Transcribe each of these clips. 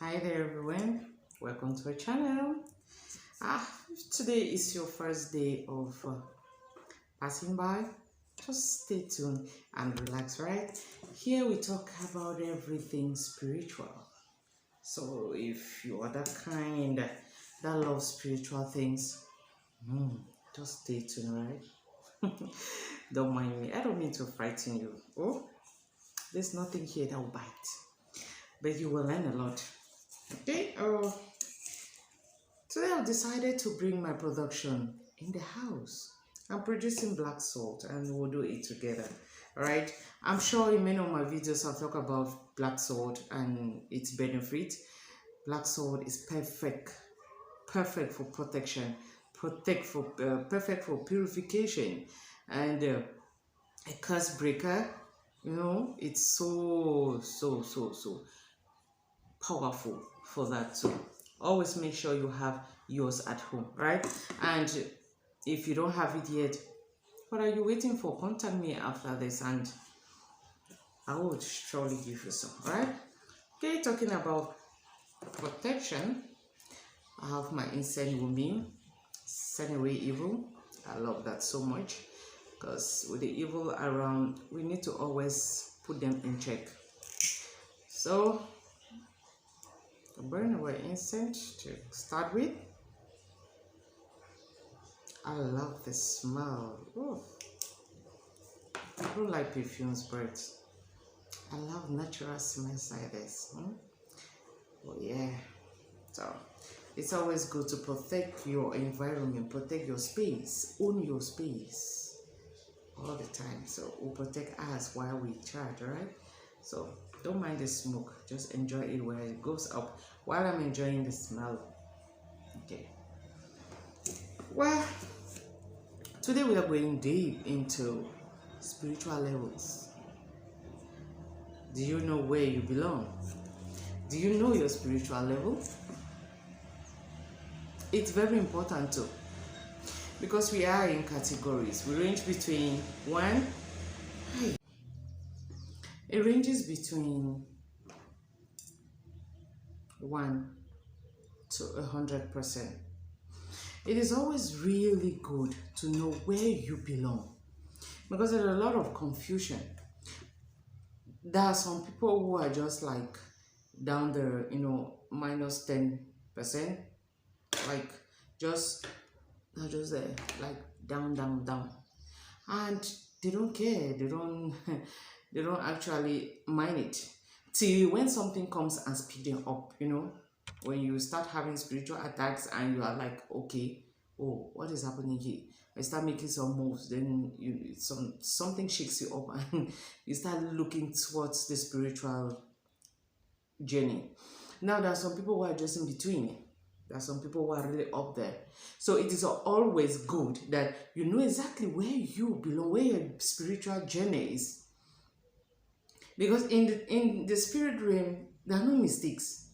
Hi there everyone, welcome to our channel. Ah, if today is your first day of passing by, just stay tuned and relax, right? Here we talk about everything spiritual. So if you are that kind that loves spiritual things, just stay tuned, right? Don't mind me, I don't mean to frighten you. Oh, there's nothing here that will bite, but you will learn a lot. Okay, today I've decided to bring my production in the house. I'm producing black salt and we'll do it together. Alright, I'm sure in many of my videos I'll talk about black salt and its benefit. Black salt is perfect for protection, perfect for purification, and a curse breaker. You know, it's so powerful for that too. Always make sure you have yours at home, right? And if you don't have it yet, what are you waiting for? Contact me after this and I will surely give you some, right? Okay, talking about protection, I have my incense with me, send away evil. I love that so much because with the evil around, we need to always put them in check. So burn away incense to start with. I love the smell. Ooh. I don't like perfumes, but I love natural smells like this. Oh yeah. So it's always good to protect your environment, protect your space, own your space all the time. So we'll protect us while we charge, right? So don't mind the smoke, just enjoy it where it goes up while I'm enjoying the smell. Okay. Well, today we are going deep into spiritual levels. Do you know where you belong? Do you know your spiritual level? It's very important too, because we are in categories. We range between it ranges between 1 to 100%. It is always really good to know where you belong, because there's a lot of confusion. There are some people who are just like down there, minus 10%, like just not just there, like down, and they don't care. They don't they don't actually mind it till when something comes and speed them up. When you start having spiritual attacks and you are like, okay, oh, what is happening here? I start making some moves, then something shakes you up and you start looking towards the spiritual journey. Now there are some people who are just in between. There are some people who are really up there. So it is always good that you know exactly where you belong, where your spiritual journey is. Because in the spirit realm, there are no mistakes.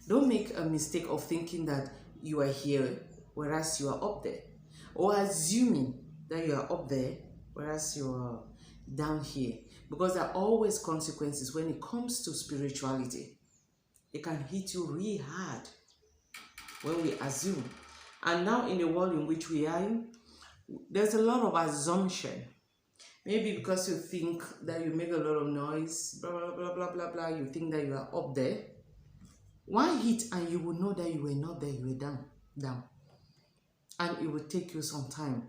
Don't make a mistake of thinking that you are here whereas you are up there, or assuming that you are up there whereas you are down here. Because there are always consequences when it comes to spirituality. It can hit you really hard when we assume. And now in the world in which we are in, there's a lot of assumption. Maybe because you think that you make a lot of noise, blah, blah, blah, blah, blah, blah, you think that you are up there. One hit and you will know that you were not there, you were down. And it will take you some time.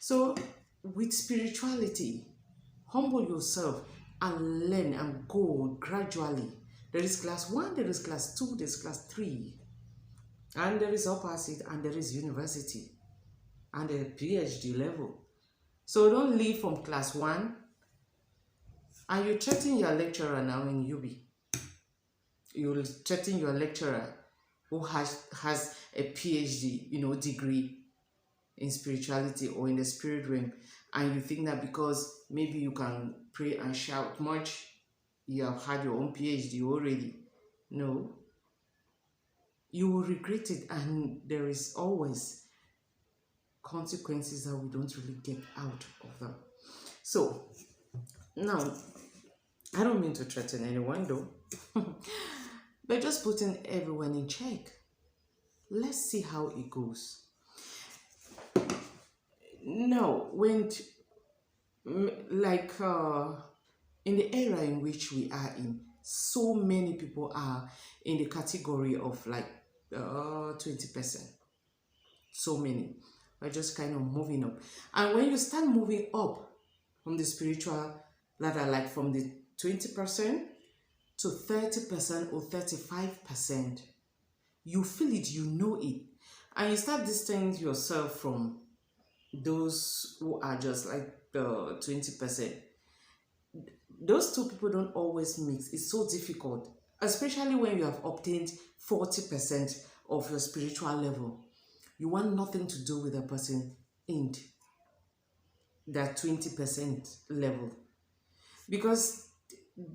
So with spirituality, humble yourself and learn and go gradually. There is class 1, there is class 2, there is class 3. And there is opposite, and there is university, and a PhD level. So don't leave from class 1, and you threaten your lecturer now in UB. You'll threaten your lecturer who has a PhD, degree in spirituality or in the spirit realm, and you think that because maybe you can pray and shout much, you have had your own PhD already. No. You will regret it, and there is always consequences that we don't really get out of them. So now, I don't mean to threaten anyone though. But just putting everyone in check. Let's see how it goes. No, like in the era in which we are in, so many people are in the category of like 20%. So many are just kind of moving up. And when you start moving up from the spiritual ladder, like from the 20% to 30% or 35%, you feel it, you know it, and you start distancing yourself from those who are just like 20%. Those two people don't always mix. It's so difficult, especially when you have obtained 40% of your spiritual level. You want nothing to do with a person in that 20% level, because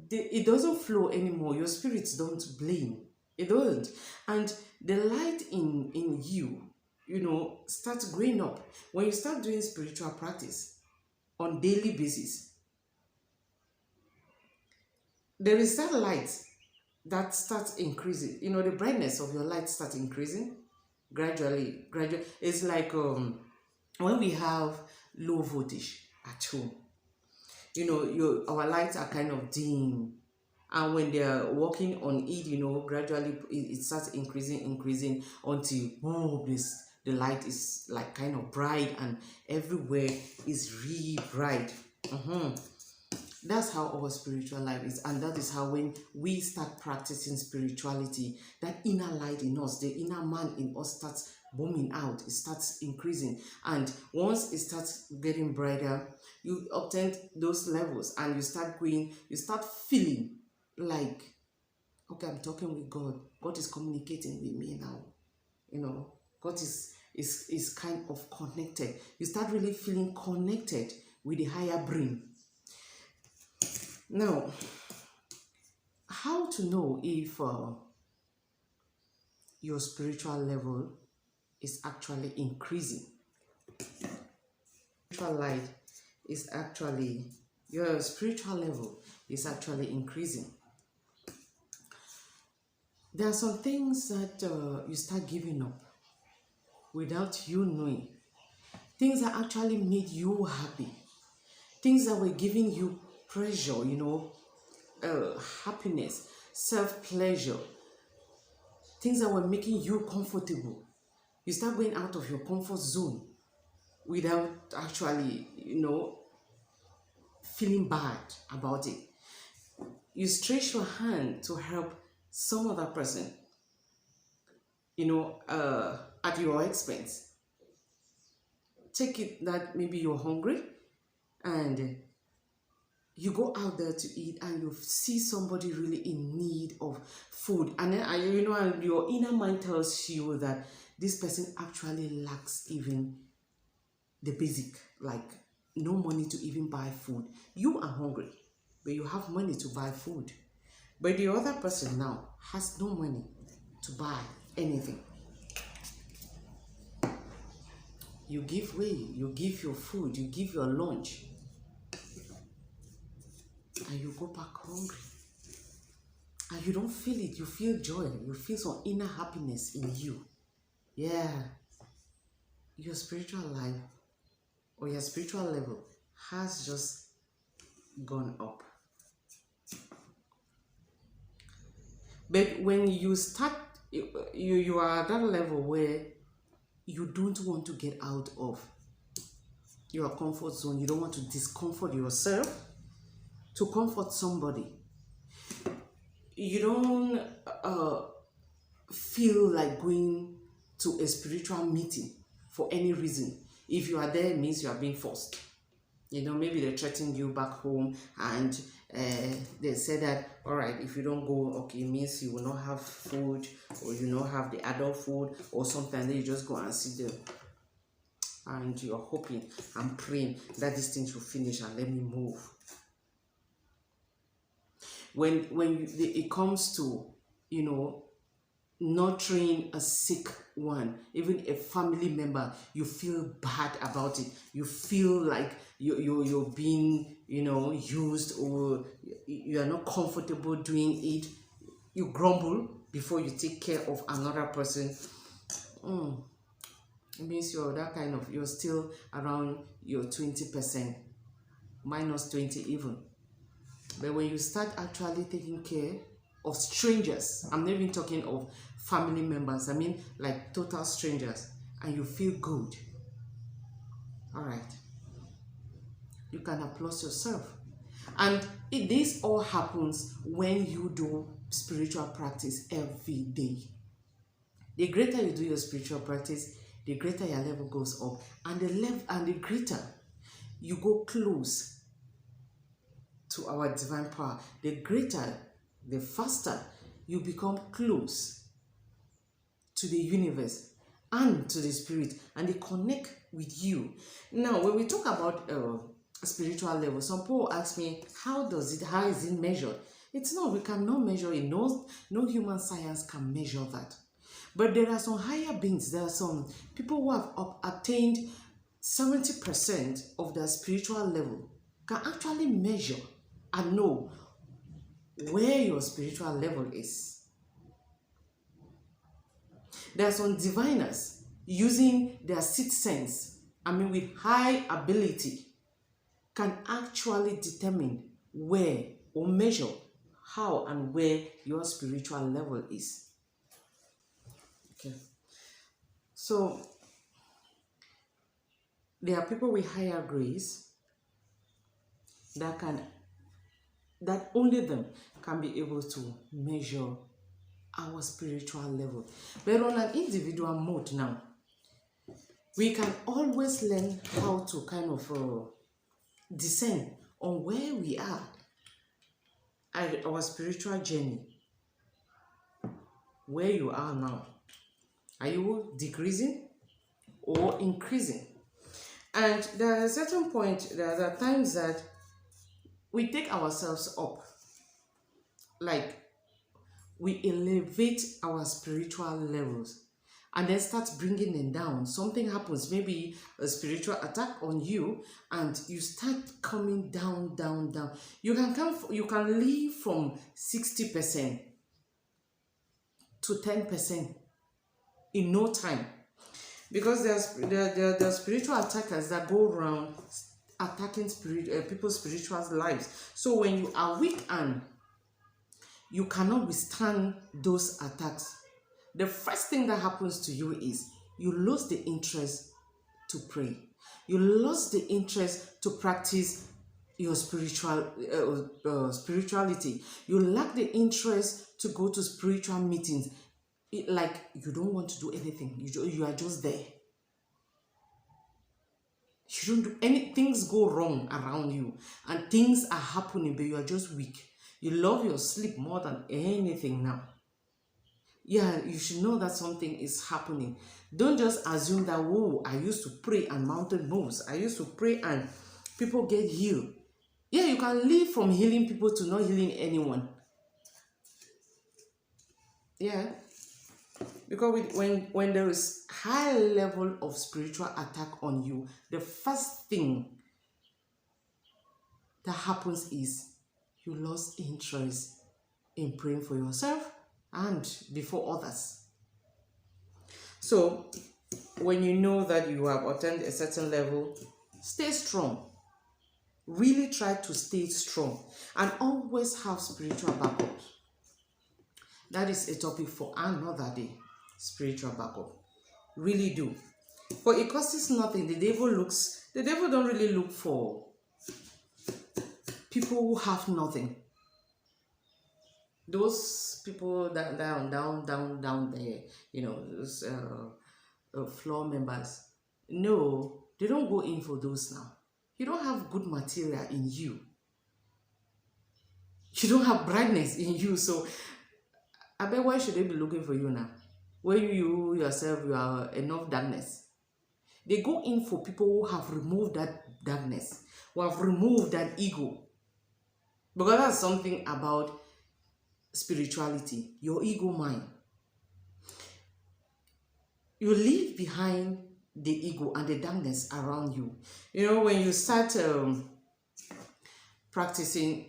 it doesn't flow anymore. Your spirits don't blame. It doesn't. And the light in you, starts growing up when you start doing spiritual practice on daily basis. There is that light that starts increasing. The brightness of your light starts increasing gradually. It's like when we have low voltage at home, our lights are kind of dim, and when they're working on it, gradually it starts increasing until the light is like kind of bright and everywhere is really bright. That's how our spiritual life is, and that is how when we start practicing spirituality, that inner light in us, the inner man in us starts booming out. It starts increasing, and once it starts getting brighter, you obtain those levels and you start going, you start feeling like, okay, I'm talking with God. God is communicating with me now. God is kind of connected. You start really feeling connected with the higher brain. Now, how to know if your spiritual level is actually increasing? Spiritual light is actually, your spiritual level is actually increasing. There are some things that you start giving up without you knowing. Things that actually made you happy. Things that were giving you pleasure, happiness, self-pleasure. Things that were making you comfortable. You start going out of your comfort zone without actually, feeling bad about it. You stretch your hand to help some other person, at your expense. Take it that maybe you're hungry and you go out there to eat and you see somebody really in need of food, and then and your inner mind tells you that this person actually lacks even the basic, like no money to even buy food. You are hungry, but you have money to buy food. But the other person now has no money to buy anything. You give way, you give your food, you give your lunch, and you go back hungry. And you don't feel it, you feel joy, you feel some inner happiness in you. Yeah, your spiritual life or your spiritual level has just gone up. But when you start, you are at that level where you don't want to get out of your comfort zone. You don't want to discomfort yourself to comfort somebody. You don't feel like going to a spiritual meeting for any reason. If you are there, it means you are being forced. Maybe they threaten you back home and they say that, all right, if you don't go, okay, it means you will not have food, or you not have the adult food or something. Then you just go and sit there and you're hoping and praying that these things will finish and let me move. When it comes to, nurturing a sick one, even a family member, you feel bad about it. You feel like you're being, used, or you are not comfortable doing it. You grumble. before you take care of another person, it means you're still around your 20%, minus 20 even. But when you start actually taking care of strangers, I'm not even talking of family members, I mean like total strangers, and you feel good, all right, you can applaud yourself. And this all happens when you do spiritual practice every day. The greater you do your spiritual practice, the greater your level goes up, and the greater you go close to our divine power. The greater, the faster you become close to the universe and to the spirit, and they connect with you. Now, when we talk about spiritual level, some people ask me, how is it measured? It's not, we cannot measure it. No human science can measure that. But there are some higher beings, there are some people who have attained 70% of their spiritual level, can actually measure and know where your spiritual level is. There are some diviners using their sixth sense, with high ability, can actually determine where or measure how and where your spiritual level is. Okay. So there are people with higher grace that only them can be able to measure our spiritual level. But on an individual mode now, we can always learn how to kind of discern on where we are at our spiritual journey. Where you are now. Are you decreasing or increasing? And there are a certain point, there are times that we take ourselves up, like we elevate our spiritual levels and then start bringing them down. Something happens, maybe a spiritual attack on you, and you start coming down, down, down. You can leave from 60% to 10% in no time, because there are spiritual attackers that go around attacking people's spiritual lives. So when you are weak and you cannot withstand those attacks, the first thing that happens to you is you lose the interest to pray. You lose the interest to practice your spirituality. You lack the interest to go to spiritual meetings. Like you don't want to do anything. You are just there. You don't do any. Things go wrong around you and things are happening, but you are just weak. You love your sleep more than anything now. Yeah, you should know that something is happening. Don't just assume that, oh, I used to pray and mountain moves. I used to pray and people get healed. Yeah, you can live from healing people to not healing anyone. Yeah. Because when there is high level of spiritual attack on you, the first thing that happens is you lost interest in praying for yourself and before others. So when you know that you have attained a certain level, stay strong. Really try to stay strong and always have spiritual backup. That is a topic for another day. Spiritual backup. Really do. For it costs nothing. The devil don't really look for people who have nothing. Those people that down there, those floor members. No, they don't go in for those now. You don't have good material in you. You don't have brightness in you. So I bet, why should they be looking for you now? Where you yourself, you are enough darkness. They go in for people who have removed that darkness, who have removed that ego. Because that's something about spirituality, your ego mind. You leave behind the ego and the darkness around you. When you start practicing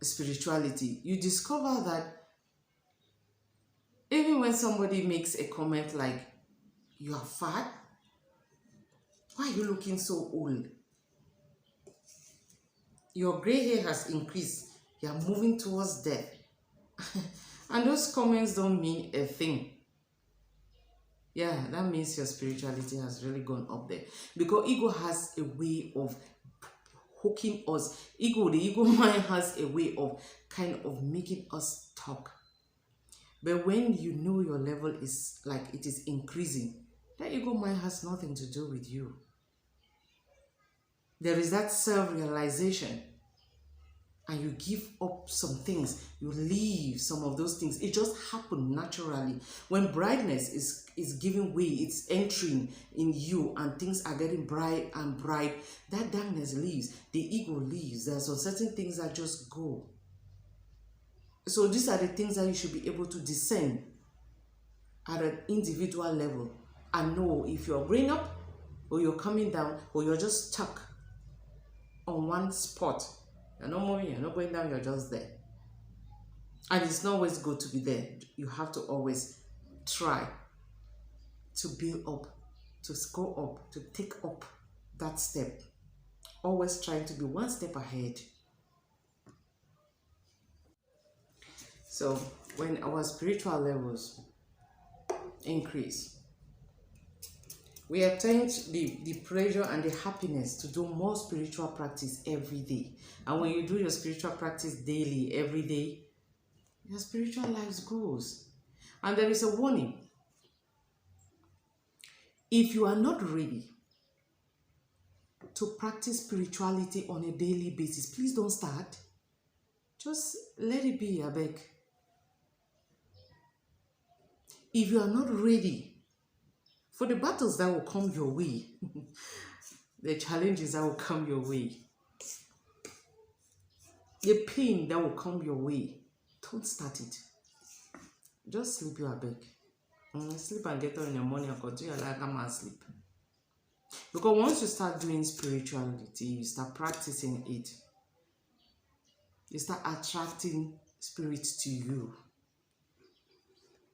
spirituality, you discover that Even when somebody makes a comment like, you are fat, why are you looking so old? Your gray hair has increased. You are moving towards death. And those comments don't mean a thing. Yeah, that means your spirituality has really gone up there. Because ego has a way of hooking us. The ego mind has a way of kind of making us talk. But when you know your level is like it is increasing, that ego mind has nothing to do with you. There is that self-realization, and you give up some things, you leave some of those things. It just happened naturally. When brightness is giving way, it's entering in you, and things are getting bright and bright, that darkness leaves, the ego leaves. There are some certain things that just go. So these are the things that you should be able to discern at an individual level and know if you're going up or you're coming down or you're just stuck on one spot. You're not moving, you're not going down, you're just there. And it's not always good to be there. You have to always try to build up, to go up, to take up that step. Always trying to be one step ahead. So when our spiritual levels increase, we attain the pleasure and the happiness to do more spiritual practice every day. And when you do your spiritual practice daily, every day, your spiritual life grows. And there is a warning. If you are not ready to practice spirituality on a daily basis, please don't start. Just let it be, I beg. If you are not ready for the battles that will come your way, the challenges that will come your way, the pain that will come your way, don't start it. Just sleep, you are beg. Sleep and get up in the morning and continue your life and sleep. Because once you start doing spirituality, you start practicing it, you start attracting spirits to you.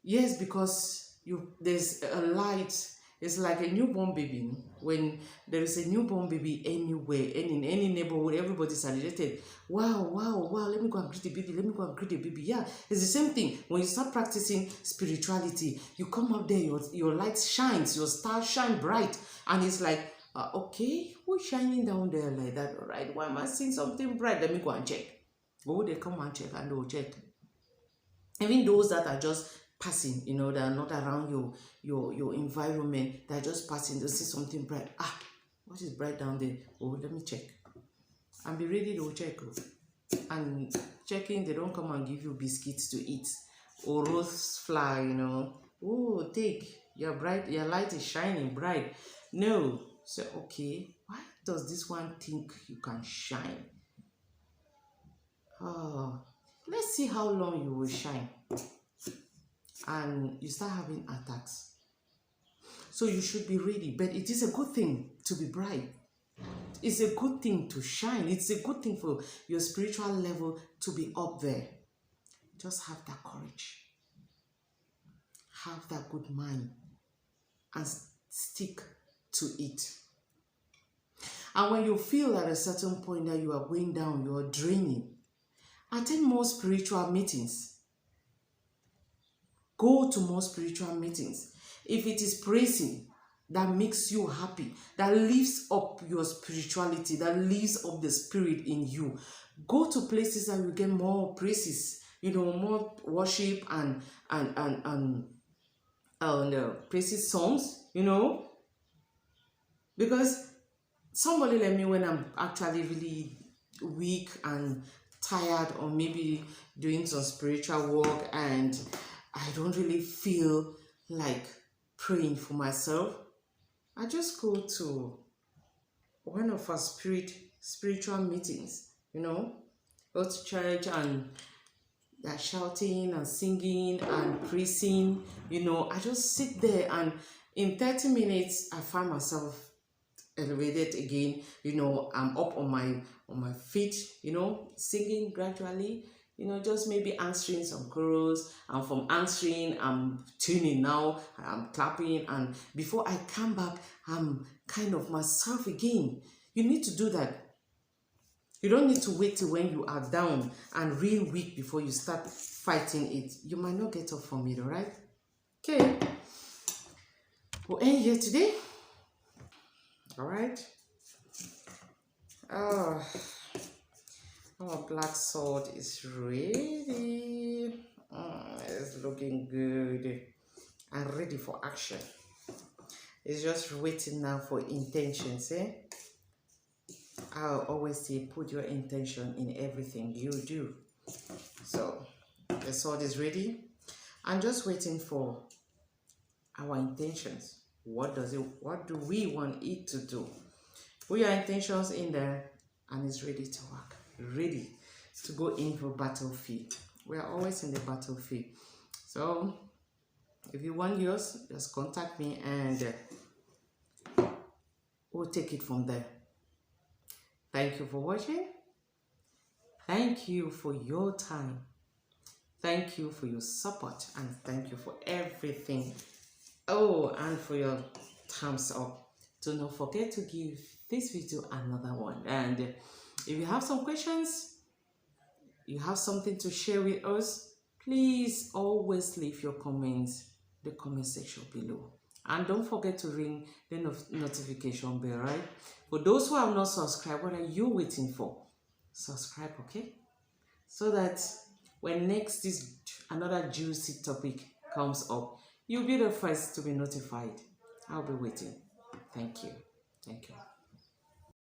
Yes, because there's a light. It's like a newborn baby. When there is a newborn baby anywhere, and in any neighborhood, everybody's celebrated. Wow, wow, wow, let me go and greet the baby, let me go and greet the baby. Yeah, it's the same thing. When you start practicing spirituality, you come up there, your light shines, your star shine bright. And it's like, okay, who's shining down there like that? All right, why am I seeing something bright? Let me go and check. Go, they come and check, and they'll check. Even those that are just passing, you know, that are not around your environment, they're just passing, they see something bright. What is bright down there? Oh, let me check. And be ready to check. And checking, they don't come and give you biscuits to eat or rose fly, you know. Oh, take your light is shining bright. No. So okay, why does this one think you can shine? Let's see how long you will shine. And you start having attacks. So you should be ready. But it is a good thing to be bright. It's a good thing to shine. It's a good thing for your spiritual level to be up there. Just have that courage. Have that good mind. And stick to it. And when you feel at a certain point that you are going down, you are draining, attend more spiritual meetings. Go to more spiritual meetings. If it is praising that makes you happy, that lifts up your spirituality, that lifts up the spirit in you, go to places that you get more praises, you know, more worship and praises songs, you know. Because somebody like me, when I'm actually really weak and tired, or maybe doing some spiritual work and I don't really feel like praying for myself, I just go to one of our spiritual meetings, you know, go to church and they're shouting and singing and praising, you know. I just sit there and in 30 minutes I find myself elevated again, you know. I'm up on my feet, you know, singing gradually, you know, just maybe answering some chorus, and from answering, I'm tuning now, I'm clapping, and before I come back, I'm kind of myself again. You need to do that. You don't need to wait till when you are down and real weak before you start fighting it. You might not get up from it, all right? Okay. We'll end here today. All right. Oh, our black sword is ready. It's looking good and ready for action. It's just waiting now for intentions, eh? I'll always say put your intention in everything you do. So the sword is ready. I'm just waiting for our intentions. What do we want it to do? Put your intentions in there and it's ready to work. Ready to go in for battlefield. We are always in the battlefield. So if you want yours, just contact me and we'll take it from there. Thank you for watching. Thank you for your time. Thank you for your support and thank you for everything. Oh, and for your thumbs up. Do not forget to give this video another one. And if you have some questions, you have something to share with us, please always leave your comments in the comment section below. And don't forget to ring the notification bell, right? For those who have not subscribed, what are you waiting for? Subscribe, okay? So that when next another juicy topic comes up, you'll be the first to be notified. I'll be waiting. Thank you. Thank you.